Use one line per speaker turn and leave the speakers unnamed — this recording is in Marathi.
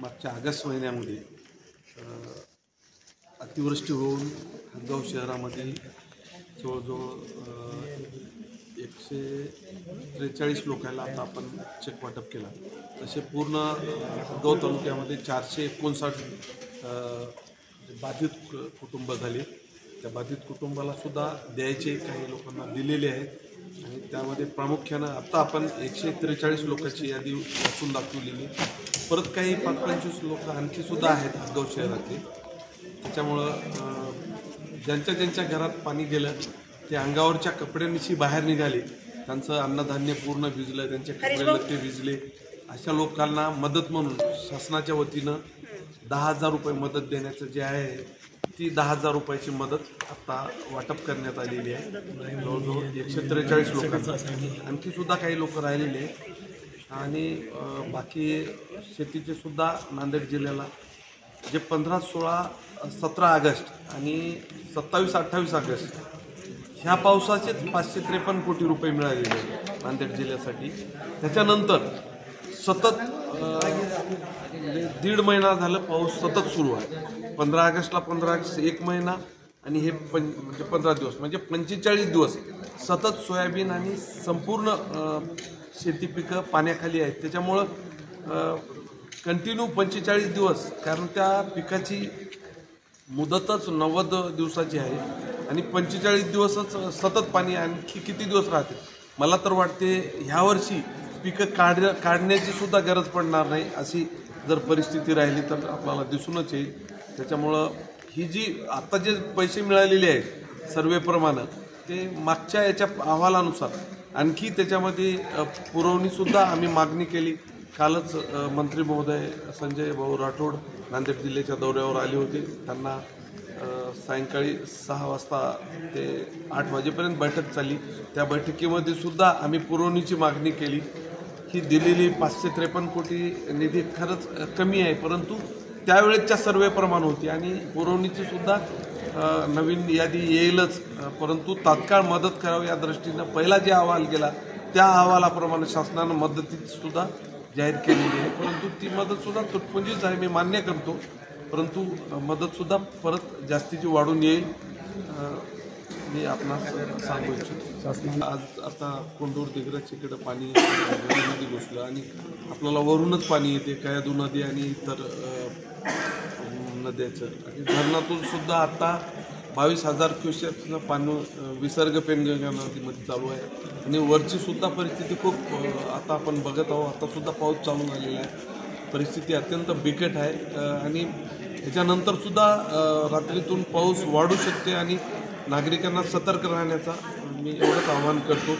मागच्या ऑगस्ट महिन्यामध्ये अतिवृष्टी होऊन हदगाव शहरामध्ये जवळजवळ 143 लोकांना आता आपण चेक वाटप केला। तसे पूर्ण हदगाव तालुक्यामध्ये 459 बाधित कुटुंब झाले। त्या बाधित कुटुंबाला सुद्धा द्यायचे काही लोकांना दिलेले आहेत आणि त्यामध्ये प्रामुख्यानं आता आपण 143 लोकांची यादी वाचून दाखवलेली। परत काही 25 लोक आणखी सुद्धा आहेत हदगाव शहरातले। त्याच्यामुळं ज्यांच्या घरात पाणी गेलं ते अंगावरच्या कपड्यांशी बाहेर निघाले, त्यांचं अन्नधान्य पूर्ण भिजलं, त्यांचे कपडे लत्ते भिजले, अशा लोकांना मदत म्हणून शासनाच्या वतीनं 10,000 रुपये मदत देण्याचं जे आहे ती 10,000 रुपयाची मदत आता वाटप करण्यात आलेली आहे। जवळजवळ 143 लोकांना आणखी सुद्धा काही लोक राहिलेले आणि बाकी शेतीचे सुद्धा नांदेड जिल्ह्याला जे 15, 16, 17 ऑगस्ट आणि 27, 28 ऑगस्ट ह्या पावसाचेच 553 कोटी रुपये मिळालेले आहेत नांदेड जिल्ह्यासाठी। त्याच्यानंतर सतत म्हणजे 1.5 महिना झालं पाऊस सतत सुरू आहे। 15 ऑगस्टला 15 ऑगस्ट 1 महिना आणि हे म्हणजे 15 दिवस म्हणजे 45 दिवस सतत सोयाबीन आणि संपूर्ण शेती पिकं पाण्याखाली आहेत। त्याच्यामुळं कंटिन्यू 45 दिवस, कारण त्या पिकाची मुदतच 90 दिवसाची आहे आणि 45 दिवसच सतत पाणी आणखी किती दिवस राहते। मला तर वाटते ह्या वर्षी पिकं काढण्याची सुद्धा गरज पडणार नाही अशी जर परिस्थिती राहिली तर आपल्याला दिसूनच येईल। त्याच्यामुळं ही जी आता जे पैसे मिळालेले आहेत सर्वेप्रमाणे ते मागच्या याच्या अहवालानुसार आणखी त्याच्यामध्ये पुरवणीसुद्धा आम्ही मागणी केली। कालच मंत्री महोदय संजय भाऊ राठोड नांदेड जिल्ह्याच्या दौऱ्यावर आले होते। त्यांना सायंकाळी 6 वाजता ते 8 वाजेपर्यंत बैठक चालली। त्या बैठकीमध्ये सुद्धा आम्ही पुरवणीची मागणी केली। ही दिलेली 553 कोटी निधी खरंच कमी आहे, परंतु त्यावेळेच्या सर्वेप्रमाणे होती आणि पुरवणीची सुद्धा नवीन यादी येईलच, परंतु तात्काळ मदत करावी या दृष्टीनं पहिला जे अहवाल गेला त्या अहवालाप्रमाणे शासनानं मदतीसुद्धा जाहीर केलेली आहे। परंतु ती मदतसुद्धा तुटपुंजीच आहे, मी मान्य करतो, परंतु मदतसुद्धा परत जास्तीची वाढून येईल मी आपणास सांगू इच्छितो। आज आता कोंडूर दिग्रज इकडं पाणी नदी घुसलं आणि आपल्याला वरूनच पाणी येते कयाधू नदी आणि इतर नद्याचं आणि धरणातून सुद्धा आता 22,000 क्युसेक्सनं पाणी विसर्ग पेनगंगा नदीमध्ये चालू आहे आणि वरची सुद्धा परिस्थिती खूप आता आपण बघत आहोत। आता सुद्धा पाऊस चालू झालेला आहे, परिस्थिती अत्यंत बिकट आहे आणि ह्याच्यानंतर सुद्धा रात्रीतून पाऊस वाढू शकते आणि नागरिकांना सतर्क राहण्याचा मी एवढंच आवाहन करतो।